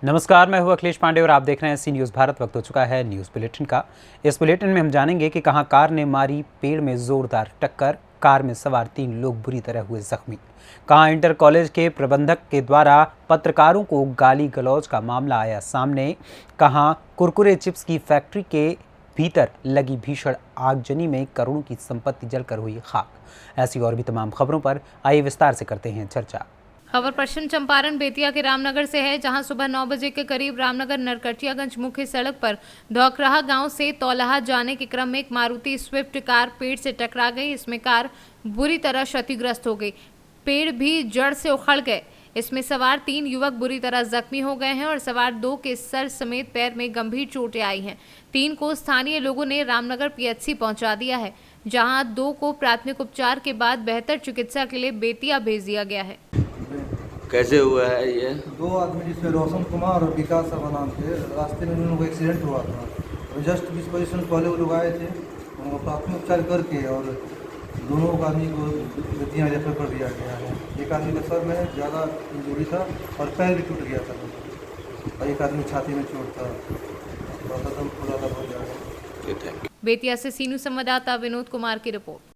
नमस्कार, मैं हूं अखिलेश पांडे और आप देख रहे हैं सी न्यूज़ भारत। वक्त हो चुका है न्यूज़ बुलेटिन का। इस बुलेटिन में हम जानेंगे कि कहां कार ने मारी पेड़ में जोरदार टक्कर, कार में सवार 3 लोग बुरी तरह हुए जख्मी। कहां इंटर कॉलेज के प्रबंधक के द्वारा पत्रकारों को गाली गलौज का मामला आया सामने। कहां कुरकुरे चिप्स की फैक्ट्री के भीतर लगी भीषण आगजनी में करोड़ों की संपत्ति जलकर हुई खाक। ऐसी और भी तमाम खबरों पर आइए विस्तार से करते हैं चर्चा। खबर पश्चिम चंपारण बेतिया के रामनगर से है, जहां सुबह 9 बजे के करीब रामनगर नरकटियागंज मुख्य सड़क पर धौकराहा गांव से तौलाहा जाने के क्रम में एक मारुति स्विफ्ट कार पेड़ से टकरा गई। इसमें कार बुरी तरह क्षतिग्रस्त हो गई, पेड़ भी जड़ से उखड़ गए। इसमें सवार 3 युवक बुरी तरह जख्मी हो गए हैं और सवार 2 के सर समेत पैर में गंभीर चोटें आई हैं। 3 को स्थानीय लोगों ने रामनगर पीएचसी पहुंचा दिया है, जहां 2 को प्राथमिक उपचार के बाद बेहतर चिकित्सा के लिए बेतिया भेज दिया गया है। कैसे हुआ है ये? 2 आदमी जिसमें रोशन कुमार और विकास शर्मा नाम थे, रास्ते में उन लोगों को एक्सीडेंट हुआ था। और जस्ट 20-25 मिनट पहले वो लोग आए थे, उनको प्राथमिक उपचार करके और दोनों आदमी को बेतिया रेफर कर दिया गया है। एक आदमी के सर में ज़्यादा इंजरी था और पैर भी टूट गया था और एक आदमी छाती में चोट था, थोड़ा सा दम फूला था बहुत ज़्यादा। बेतिया से सीनू संवाददाता विनोद कुमार की रिपोर्ट।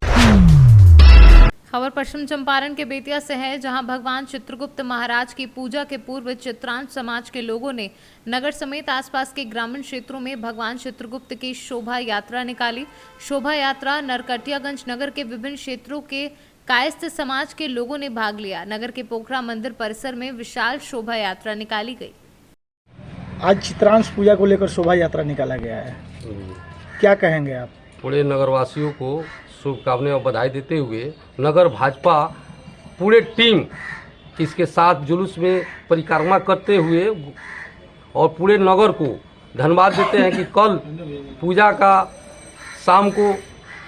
खबर पश्चिम चंपारण के बेतिया से है, जहां भगवान चित्रगुप्त महाराज की पूजा के पूर्व चित्रांश समाज के लोगों ने नगर समेत आसपास के ग्रामीण क्षेत्रों में भगवान चित्रगुप्त की शोभा यात्रा निकाली। शोभा यात्रा नरकटियागंज नगर के विभिन्न क्षेत्रों के कायस्थ समाज के लोगों ने भाग लिया। नगर के पोखरा मंदिर परिसर में विशाल शोभा यात्रा निकाली गई। आज चित्रांश पूजा को लेकर शोभा यात्रा निकाला गया है, क्या कहेंगे आप? पूरे नगरवासियों को शुभकामनाएं और बधाई देते हुए नगर भाजपा पूरे टीम इसके साथ जुलूस में परिक्रमा करते हुए और पूरे नगर को धन्यवाद देते हैं कि कल पूजा का शाम को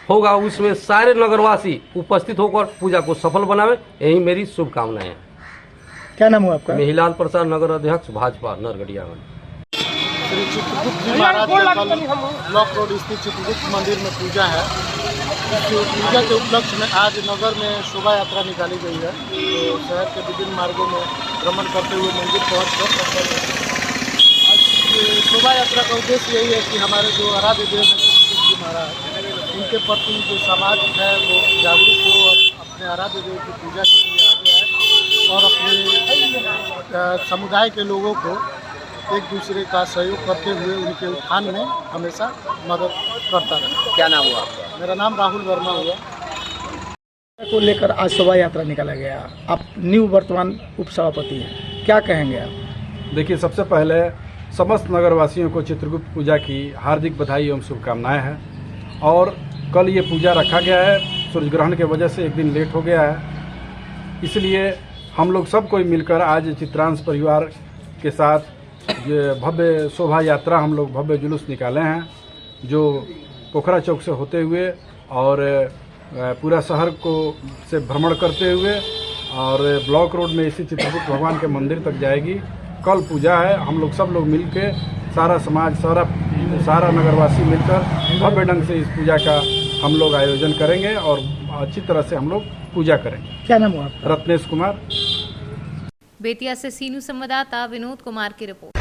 होगा, उसमें सारे नगरवासी उपस्थित होकर पूजा को सफल बनावे, यही मेरी शुभकामनाएं हैं। क्या नाम हुआ आपका? मेहिलाल प्रसाद, नगर अध्यक्ष भाजपा नरगढ़ियागंज। श्री चित्रगुप्त जी महाराज का कल ब्लॉक रोड स्थित चित्रगुप्त मंदिर में पूजा है। इस पूजा के उपलक्ष्य में आज नगर में शोभा यात्रा निकाली गई है। तो शहर के विभिन्न मार्गों में भ्रमण करते हुए मंदिर पहुँचकर आज शोभा यात्रा का उद्देश्य यही है कि हमारे जो आराध्य देव हैं चित्रगुप्त जी महाराज, उनके प्रति जो समाज है वो जागरूक हो और अपने आराध्य देव की पूजा के लिए आगे आए और अपने समुदाय के लोगों को एक दूसरे का सहयोग करते हुए उनके उत्थान में हमेशा मदद करता रहे। क्या नाम हुआ आपका? मेरा नाम राहुल वर्मा हुआ। को लेकर आज शोभा यात्रा निकाला गया, आप न्यू वर्तमान उपसभापति हैं, क्या कहेंगे आप? देखिए, सबसे पहले समस्त नगरवासियों को चित्रगुप्त पूजा की हार्दिक बधाई एवं शुभकामनाएं हैं। और कल ये पूजा रखा गया है, सूर्य ग्रहण की वजह से एक दिन लेट हो गया है, इसलिए हम लोग सब कोई मिलकर आज चित्रांश परिवार के साथ ये भव्य शोभा यात्रा हम लोग भव्य जुलूस निकाले हैं, जो पोखरा चौक से होते हुए और पूरा शहर को से भ्रमण करते हुए और ब्लॉक रोड में इसी चित्रगुप्त भगवान के मंदिर तक जाएगी। कल पूजा है, हम लोग सब लोग मिलके सारा समाज सारा नगरवासी मिलकर भव्य ढंग से इस पूजा का हम लोग आयोजन करेंगे और अच्छी तरह से हम लोग पूजा करेंगे। क्या नाम हुआ आपका? रत्नेश कुमार। बेतिया से सीनू संवाददाता विनोद कुमार की रिपोर्ट।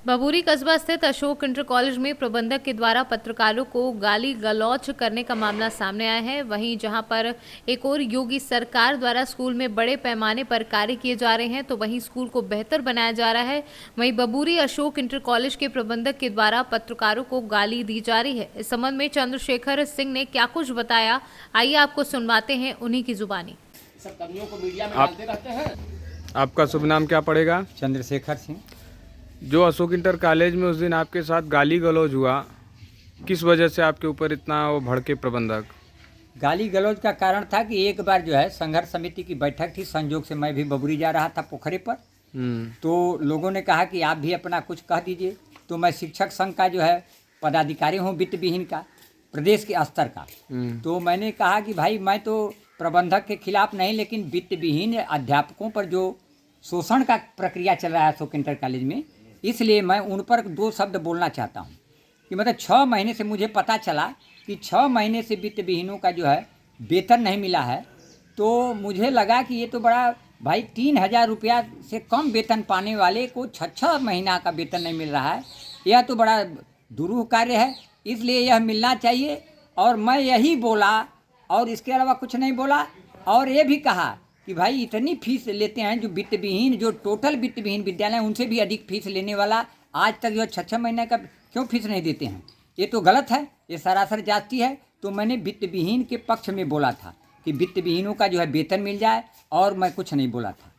बबूरी कस्बा स्थित अशोक इंटर कॉलेज में प्रबंधक के द्वारा पत्रकारों को गाली गलौज करने का मामला सामने आया है। वहीं जहां पर एक और योगी सरकार द्वारा स्कूल में बड़े पैमाने पर कार्य किए जा रहे हैं, तो वहीं स्कूल को बेहतर बनाया जा रहा है। वहीं बबूरी अशोक इंटर कॉलेज के प्रबंधक के द्वारा पत्रकारों को गाली दी जा रही है। इस संबंध में चंद्रशेखर सिंह ने क्या कुछ बताया, आइए आपको सुनवाते हैं उन्हीं की जुबानी। आपका शुभ नाम क्या पड़ेगा? चंद्रशेखर सिंह। जो अशोक इंटर कॉलेज में उस दिन आपके साथ गाली गलौज हुआ, किस वजह से आपके ऊपर इतना वो भड़के प्रबंधक? गाली गलौज का कारण था कि एक बार जो है संघर्ष समिति की बैठक थी, संजोग से मैं भी बबूरी जा रहा था पोखरे पर, तो लोगों ने कहा कि आप भी अपना कुछ कह दीजिए। तो मैं शिक्षक संघ का जो है पदाधिकारी हूँ, वित्त विहीन का, प्रदेश के स्तर का। तो मैंने कहा कि भाई मैं तो प्रबंधक के खिलाफ नहीं, लेकिन वित्त विहीन अध्यापकों पर जो शोषण का प्रक्रिया चल रहा है अशोक इंटर कॉलेज में, इसलिए मैं उन पर 2 शब्द बोलना चाहता हूँ। कि मतलब 6 महीने से मुझे पता चला कि 6 महीने से वित्त विहीनों का जो है वेतन नहीं मिला है, तो मुझे लगा कि ये तो बड़ा भाई 3,000 रुपया से कम वेतन पाने वाले को 6 महीना का वेतन नहीं मिल रहा है। यह तो बड़ा दुरूह कार्य है, इसलिए यह मिलना चाहिए। और मैं यही बोला और इसके अलावा कुछ नहीं बोला। और ये भी कहा कि भाई इतनी फीस लेते हैं जो वित्त विहीन, जो टोटल वित्त विहीन विद्यालय उनसे भी अधिक फीस लेने वाला आज तक जो 6 महीने का क्यों फीस नहीं देते हैं? ये तो गलत है, ये सरासर जाति है। तो मैंने वित्त विहीन के पक्ष में बोला था कि वित्त विहीनों का जो है वेतन मिल जाए, और मैं कुछ नहीं बोला था।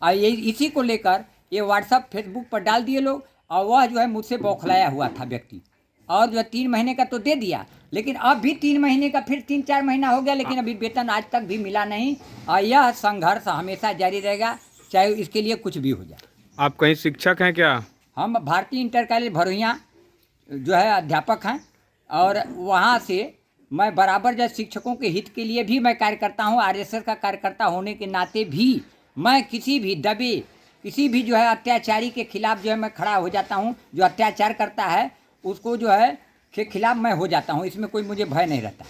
और ये इसी को लेकर ये व्हाट्सअप फेसबुक पर डाल दिए लोग, और वह जो है मुझसे बौखलाया हुआ था व्यक्ति, और जो है 3 महीने का तो दे दिया, लेकिन अब भी 3 महीने का फिर 3-4 महीना हो गया, लेकिन अभी वेतन आज तक भी मिला नहीं। और यह संघर्ष हमेशा जारी रहेगा, चाहे इसके लिए कुछ भी हो जाए। आप कहीं शिक्षक हैं क्या? हम भारतीय इंटर कॉलेज भरोहिया जो है अध्यापक हैं, और वहाँ से मैं बराबर जो शिक्षकों के हित के लिए भी मैं कार्य करता हूँ। आरएसएस का कार्यकर्ता होने के नाते भी मैं किसी भी दबे, किसी भी जो है अत्याचारी के खिलाफ जो है मैं खड़ा हो जाता हूँ। जो अत्याचार करता है उसको जो है के खिलाफ मैं हो जाता हूँ, इसमें कोई मुझे भय नहीं रहता।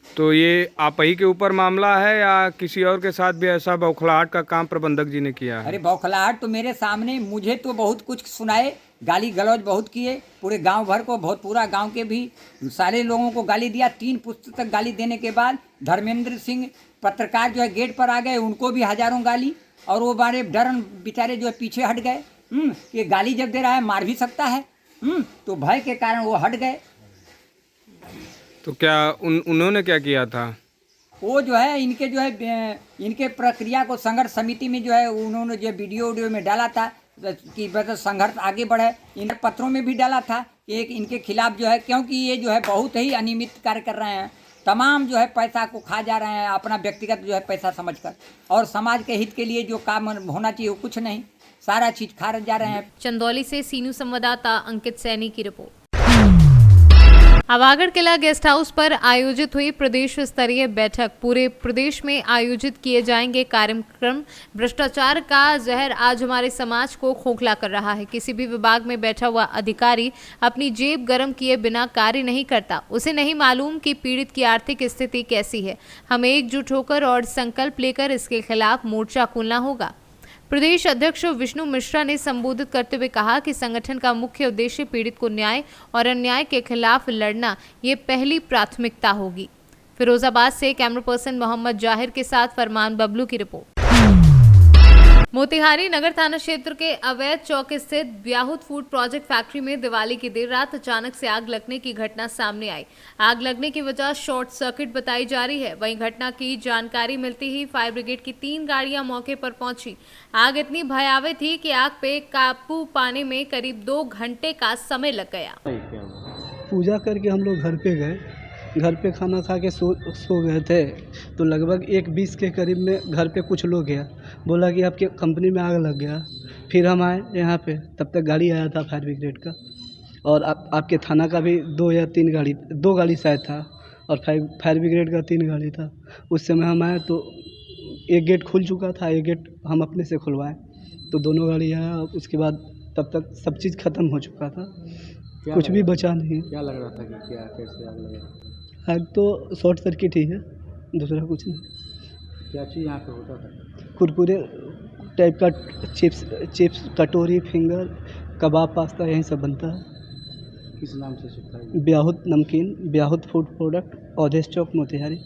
तो ये आप ही के ऊपर मामला है या किसी और के साथ भी ऐसा बौखलाहट का काम प्रबंधक जी ने किया है? अरे बौखलाहट तो मेरे सामने, मुझे तो बहुत कुछ सुनाए, गाली गलौज बहुत किए, पूरे गांव भर को, बहुत पूरा गांव के भी सारे लोगों को गाली दिया। 3 पुस्तक तक गाली देने के बाद धर्मेंद्र सिंह पत्रकार जो है गेट पर आ गए, उनको भी हजारों गाली, और वो बारे डरन बेचारे जो है पीछे हट गए। ये गाली जब दे रहा है मार भी सकता है, तो भय के कारण वो हट गए। तो क्या उन्होंने क्या किया था? वो जो है इनके जो है इनके प्रक्रिया को संघर्ष समिति में जो है उन्होंने जो वीडियो में डाला था कि बस संघर्ष आगे बढ़े। इन पत्रों में भी डाला था कि एक इनके खिलाफ जो है, क्योंकि ये जो है बहुत ही अनियमित कार्य कर रहे हैं, तमाम जो है पैसा को खा जा रहे हैं अपना व्यक्तिगत जो है पैसा समझकर, और समाज के हित के लिए जो काम होना चाहिए वो कुछ नहीं, सारा चीज खा जा रहे हैं। चंदौली से सीनू संवाददाता अंकित सैनी की रिपोर्ट। आवागढ़ किला गेस्ट हाउस पर आयोजित हुई प्रदेश स्तरीय बैठक। पूरे प्रदेश में आयोजित किए जाएंगे कार्यक्रम। भ्रष्टाचार का जहर आज हमारे समाज को खोखला कर रहा है। किसी भी विभाग में बैठा हुआ अधिकारी अपनी जेब गर्म किए बिना कार्य नहीं करता। उसे नहीं मालूम कि पीड़ित की आर्थिक स्थिति कैसी है। हमें एकजुट होकर और संकल्प लेकर इसके खिलाफ मोर्चा खोलना होगा। प्रदेश अध्यक्ष विष्णु मिश्रा ने संबोधित करते हुए कहा कि संगठन का मुख्य उद्देश्य पीड़ित को न्याय और अन्याय के खिलाफ लड़ना ये पहली प्राथमिकता होगी। फिरोजाबाद से कैमरा पर्सन मोहम्मद जाहिर के साथ फरमान बबलू की रिपोर्ट। मोतिहारी नगर थाना क्षेत्र के अवैध चौक स्थित ब्याहुत फूड प्रोजेक्ट फैक्ट्री में दिवाली की देर रात अचानक से आग लगने की घटना सामने आई। आग लगने की वजह शॉर्ट सर्किट बताई जा रही है। वहीं घटना की जानकारी मिलते ही फायर ब्रिगेड की 3 गाड़ियां मौके पर पहुंची। आग इतनी भयावह थी कि आग पे काबू पाने में करीब 2 घंटे का समय लग गया। पूजा करके हम लोग घर पे गए, घर पे खाना खा के सो गए थे, तो लगभग 1:20 के करीब में घर पे कुछ लोग गया, बोला कि आपके कंपनी में आग लग गया। फिर हम आए यहाँ पे, तब तक गाड़ी आया था फायर ब्रिगेड का, और आपके थाना का भी 2 या 3 गाड़ी, 2 गाड़ी शायद था, और फायर ब्रिगेड का 3 गाड़ी था। उस समय हम आए तो एक गेट खुल चुका था, एक गेट हम अपने से खुलवाए, तो दोनों गाड़ी आया। उसके बाद तब तक सब चीज़ ख़त्म हो चुका था, कुछ भी बचा नहीं। क्या लग रहा था कि क्या कैसे आग लगा? आग तो शॉर्ट सर्किट ही है, दूसरा कुछ नहीं। क्या चीज़ यहाँ पे होता था? कुरकुरे टाइप का, चिप्स, कटोरी, फिंगर, कबाब, पास्ता, यही सब बनता है। किस नाम से शिफ्ट है? ब्याहुत नमकीन, ब्याहुत फूड प्रोडक्ट, औधेश चौक, मोतिहारी।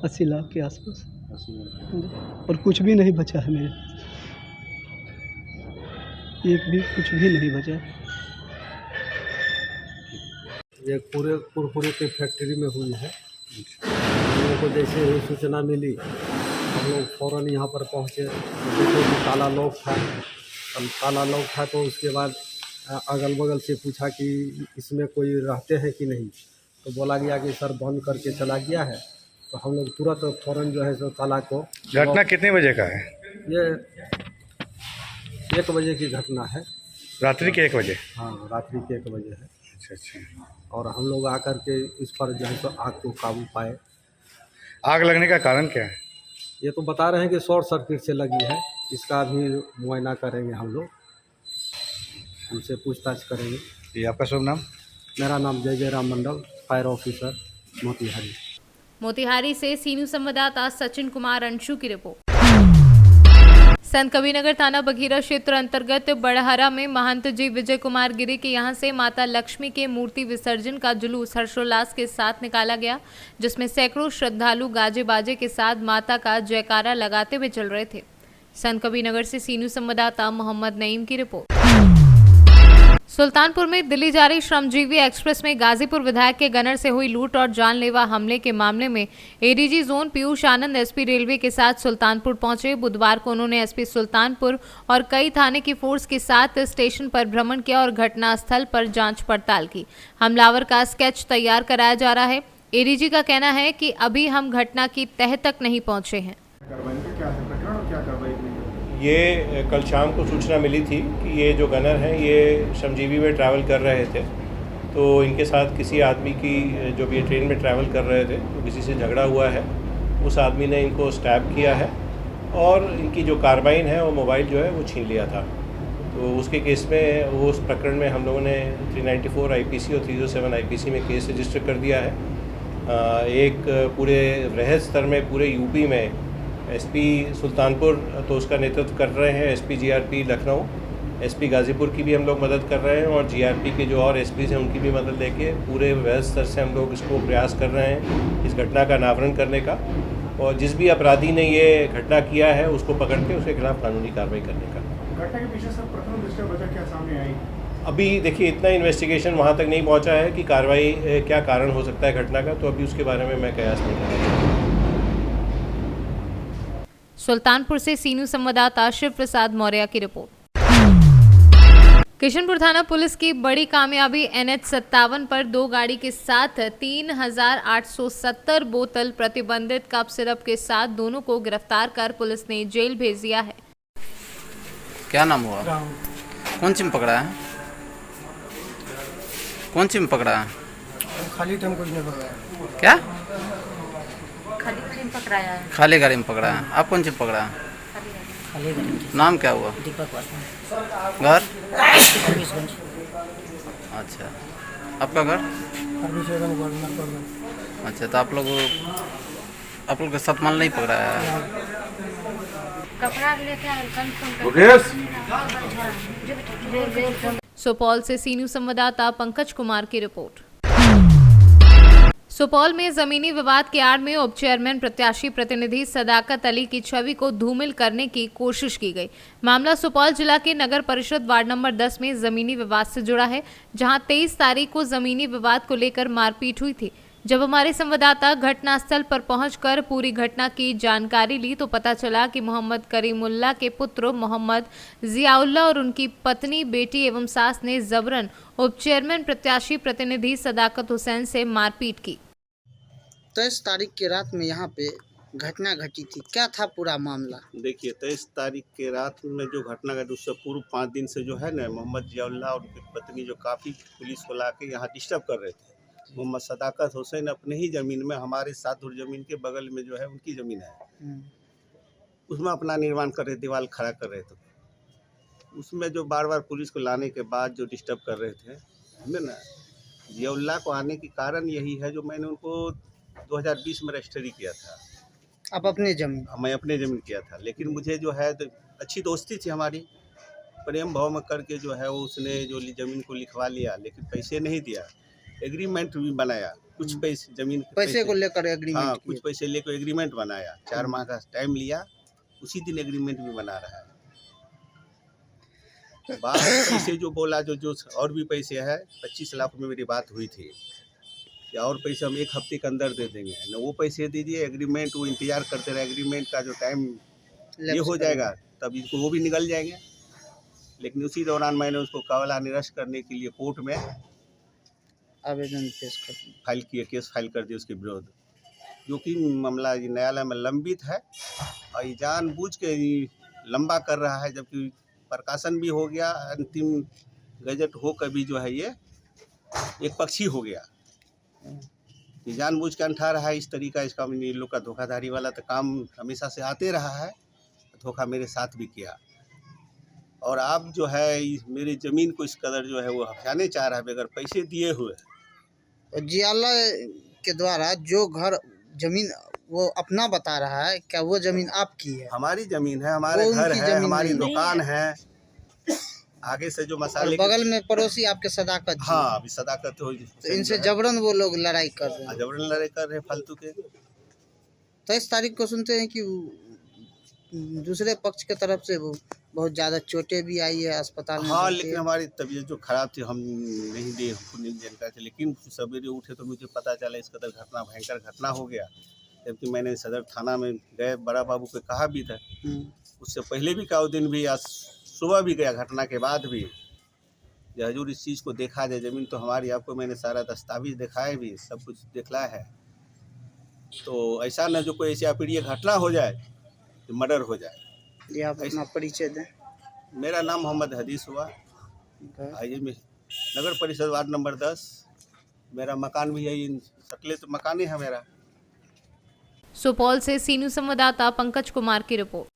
80 लाख के आसपास, 80 लाख। और कुछ भी नहीं बचा है मेरे, एक भी कुछ भी नहीं बचा। ये पूरे कुरकुरे की फैक्ट्री में हुई है। हम लोगों को जैसे ही सूचना मिली, हम लोग फ़ौरन यहाँ पर पहुँचे। देखो कि ताला लॉक था, ताला लॉक था, तो उसके बाद अगल बगल से पूछा कि इसमें कोई रहते हैं कि नहीं, तो बोला गया कि सर बंद करके चला गया है। तो हम लोग तुरंत फ़ौरन जो है सो ताला को। घटना कितने बजे का है? ये 1 बजे की घटना है। रात्रि के 1 बजे? हाँ, रात्रि के 1 बजे है। अच्छा। और हम लोग आकर के इस पर जो है तो आग को काबू पाए। आग लगने का कारण क्या है? ये तो बता रहे हैं कि शॉर्ट सर्किट से लगी है। इसका भी मुआयना करेंगे हम लोग, उनसे पूछताछ करेंगे। ये आपका शुभ नाम? मेरा नाम जय राम मंडल, फायर ऑफिसर, मोतिहारी। मोतिहारी से सीनू संवाददाता सचिन कुमार अंशु की रिपोर्ट। संत कबीरनगर थाना बघीरा क्षेत्र अंतर्गत बड़हरा में महंत जी विजय कुमार गिरी के यहां से माता लक्ष्मी के मूर्ति विसर्जन का जुलूस हर्षोल्लास के साथ निकाला गया, जिसमें सैकड़ों श्रद्धालु गाजे बाजे के साथ माता का जयकारा लगाते हुए चल रहे थे। संत कबीरनगर से सी न्यूज़ संवाददाता मोहम्मद नईम की रिपोर्ट। सुल्तानपुर में दिल्ली जा रही श्रमजीवी एक्सप्रेस में गाजीपुर विधायक के गनर से हुई लूट और जानलेवा हमले के मामले में एडीजी जोन पीयूष आनंद एसपी रेलवे के साथ सुल्तानपुर पहुंचे। बुधवार को उन्होंने एसपी सुल्तानपुर और कई थाने की फोर्स के साथ स्टेशन पर भ्रमण किया और घटनास्थल पर जांच पड़ताल की। हमलावर का स्केच तैयार कराया जा रहा है। एडीजी का कहना है कि अभी हम घटना की तह तक नहीं पहुंचे हैं। ये कल शाम को सूचना मिली थी कि ये जो गनर हैं ये श्रमजीवी में ट्रैवल कर रहे थे, तो इनके साथ किसी आदमी की जो भी ट्रेन में ट्रैवल कर रहे थे तो किसी से झगड़ा हुआ है। उस आदमी ने इनको स्टैब किया है और इनकी जो कार्बाइन है वो मोबाइल जो है वो छीन लिया था। तो उसके केस में वो उस प्रकरण में हम लोगों ने 394 आईपीसी और 307 आईपीसी में केस रजिस्टर कर दिया है। एक पूरे वृहद स्तर में पूरे यूपी में एसपी सुल्तानपुर तो उसका नेतृत्व कर रहे हैं, SP GRP Lucknow, SP Ghazipur की भी हम लोग मदद कर रहे हैं और जीआरपी के जो और एसपी हैं उनकी भी मदद लेके पूरे वृहद स्तर से हम लोग इसको प्रयास कर रहे हैं इस घटना का अनावरण करने का, और जिस भी अपराधी ने ये घटना किया है उसको पकड़ के उसके खिलाफ कानूनी कार्रवाई करने का। घटना के पीछे सर प्रथम दृष्टया वजह क्या सामने आई? अभी देखिए इतना इन्वेस्टिगेशन वहाँ तक नहीं पहुँचा है कि कार्रवाई क्या कारण हो सकता है घटना का, तो अभी उसके बारे में मैं कयास नहीं कर रहा। सुल्तानपुर से सी न्यूज़ संवाददाता शिव प्रसाद मौर्य की रिपोर्ट। किशनपुर थाना पुलिस की बड़ी कामयाबी NH57 पर 2 गाड़ी के साथ 3870 बोतल प्रतिबंधित कप सिरप के साथ दोनों को गिरफ्तार कर पुलिस ने जेल भेज दिया है। क्या नाम हुआ? कौन सी में पकड़ा है? कौन सी में पकड़ा है? खाली टाइम कुछ नहीं पकड़ा। क्या खाली गाड़ी में पकड़ाया है। खाली गाड़ी में पकड़ा है। आप कौन सी में पकड़ा है? खाली गाड़ी में। नाम क्या हुआ? दीपक वासवानी। घर? हरबीसगंज। अच्छा, आपका घर? अच्छा, तो आप लोग के साथ माल नहीं पकड़ाया है? कपड़ा लेके सुपौल से सी न्यूज़ संवाददाता पंकज कुमार की रिपोर्ट। सुपौल में जमीनी विवाद के आड़ में उप चेयरमैन प्रत्याशी प्रतिनिधि सदाकत अली की छवि को धूमिल करने की कोशिश की गई। मामला सुपौल जिला के नगर परिषद वार्ड नंबर 10 में जमीनी विवाद से जुड़ा है, जहां 23 तारीख को जमीनी विवाद को लेकर मारपीट हुई थी। जब हमारे संवाददाता घटनास्थल पर पहुंचकर पूरी घटना की जानकारी ली तो पता चला कि मोहम्मद करीमुल्लाह के पुत्र मोहम्मद जियाउल्लाह और उनकी पत्नी, बेटी एवं सास ने जबरन उप चेयरमैन प्रत्याशी प्रतिनिधि सदाकत हुसैन से मारपीट की। 23 तारीख की रात में यहाँ पे घटना घटी थी, क्या था पूरा मामला? देखिए 23 तारीख के रात में जो घटना घटी उससे पूर्व 5 दिन से जो है ना मोहम्मद जियाउल्लाह और उनकी पत्नी जो काफ़ी पुलिस को ला के यहाँ डिस्टर्ब कर रहे थे। मोहम्मद सदाकत हुसैन अपने ही ज़मीन में, हमारे 7 धुर ज़मीन के बगल में जो है उनकी ज़मीन है, उसमें अपना निर्माण कर रहे, दीवार खड़ा कर रहे थे। उसमें जो बार बार पुलिस को लाने के बाद जो डिस्टर्ब कर रहे थे हमें ना, जियाउल्लाह को आने के कारण यही है जो मैंने उनको 2020 में रजिस्ट्री किया था। आप अपने ज़मीन? मैं अपने ज़मीन किया था, लेकिन मुझे जो है अच्छी दोस्ती थी हमारी, प्रेम भाव में करके जो है वो उसने जो ज़मीन को लिखवा लिया, लेकिन पैसे नहीं दिया। एग्रीमेंट भी बनाया, कुछ पैसे ज़मीन पैसे को लेकर एग्रीमेंट? हाँ, कुछ पैसे लेकर एग्रीमेंट बनाया, 4 माह का टाइम लिया, उसी दिन एग्रीमेंट भी बना रहा है। बात पैसे जो बोला जो और भी पैसे है, 25 लाख में मेरी बात हुई थी कि और पैसे हम 1 हफ्ते के अंदर दे देंगे, न वो पैसे दीजिए, एग्रीमेंट वो इंतजार करते रहे, एग्रीमेंट का जो टाइम ये हो जाएगा तब इनको वो भी निकल जाएंगे। लेकिन उसी दौरान मैंने उसको कवला निरस्त करने के लिए कोर्ट में आवेदन पेश कर फाइल किया, केस फाइल कर दिया उसके विरोध, जो कि मामला न्यायालय में लंबित है और ये जानबूझ के लंबा कर रहा है, जबकि प्रकाशन भी हो गया, अंतिम गजट हो कर भी जो है ये एक पक्षी हो गया। ये जानबूझ के अंठा रहा है इस तरीका, इसका इन लोग का धोखाधड़ी वाला तो काम हमेशा से आते रहा है, धोखा मेरे साथ भी किया। और आप जो है मेरी ज़मीन को इस कदर जो है वो हथियाने चाह रहा है बगैर पैसे दिए हुए। जियाउल्लाह के द्वारा जो घर ज़मीन वो अपना बता रहा है, क्या वो जमीन आपकी है? हमारी जमीन है, हमारे वो घर उनकी है, जमीन हमारी नहीं दुकान है। आगे से जो और मसाले बगल में पड़ोसी आपके सदाकत जी। हाँ, अभी सदाकत हो तो इनसे जबरन वो लोग लड़ाई कर रहे हैं। जबरन लड़ाई कर रहे हैं फालतू के। 23 तारीख को सुनते हैं कि दूसरे पक्ष की तरफ से वो बहुत ज़्यादा चोटें भी आई है, अस्पताल में हाँ, भर्ती लेकिन है। हमारी तबीयत जो खराब थी हम नहीं दिए, हमको नहीं जानकारी थी, लेकिन सवेरे उठे तो मुझे पता चला इस कदर घटना भयंकर घटना हो गया। जबकि मैंने सदर थाना में गए, बड़ा बाबू को कहा भी था, उससे पहले भी का दिन भी, आज सुबह भी गया, घटना के बाद भी, जो हजूर इस चीज़ को देखा जाए। ज़मीन तो हमारी, आपको मैंने सारा दस्तावेज दिखाए भी, सब कुछ दिखला है। तो ऐसा न जो कोई ऐसी अप्रिय घटना हो जाए, जो मर्डर हो जाए। ये आप अपना परिचय दें। मेरा नाम मोहम्मद हदीस हुआ, आइए में नगर परिषद वार्ड नंबर 10। मेरा मकान भी है, इन सकले तो मकान ही है मेरा। सुपौल से सी न्यूज संवाददाता पंकज कुमार की रिपोर्ट।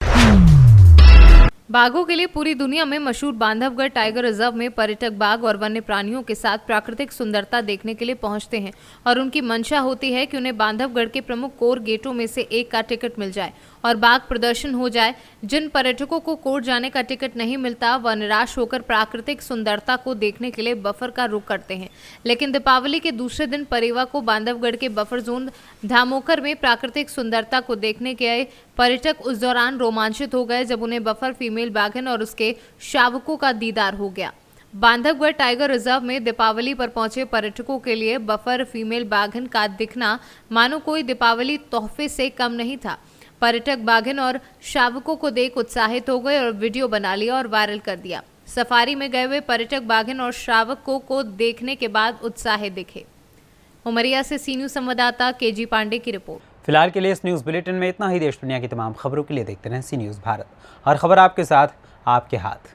बाघों के लिए पूरी दुनिया में मशहूर बांधवगढ़ टाइगर रिजर्व में पर्यटक बाघ और वन्य प्राणियों के साथ प्राकृतिक सुंदरता देखने के लिए पहुंचते हैं और उनकी मंशा होती है कि उन्हें बांधवगढ़ के प्रमुख कोर गेटों में से एक का टिकट मिल जाए और बाघ प्रदर्शन हो जाए। जिन पर्यटकों को कोर्ट जाने का टिकट नहीं मिलता वह निराश होकर प्राकृतिक सुंदरता को देखने के लिए बफर का रुख करते हैं। लेकिन दीपावली के दूसरे दिन परिवा को बांधवगढ़ के बफर जोन धामोकर में प्राकृतिक सुंदरता को देखने के आए पर्यटक उस दौरान रोमांचित हो गए जब उन्हें बफर फीमेल बाघन और उसके शावकों का दीदार हो गया। बांधवगढ़ टाइगर रिजर्व में दीपावली पर पहुंचे पर्यटकों के लिए बफर फीमेल बाघन का दिखना मानो कोई दीपावली तोहफे से कम नहीं था। पर्यटक बाघन और शावकों को देख उत्साहित हो गए और वीडियो बना लिया और वायरल कर दिया। सफारी में गए हुए पर्यटक बाघन और शावकों को देखने के बाद उत्साहित दिखे। उमरिया से सी न्यूज संवाददाता केजी पांडे की रिपोर्ट। फिलहाल के लिए इस न्यूज़ बुलेटिन में इतना ही। देश दुनिया की तमाम खबरों के लिए देखते रहें सी न्यूज़ भारत। हर खबर आपके साथ, आपके हाथ।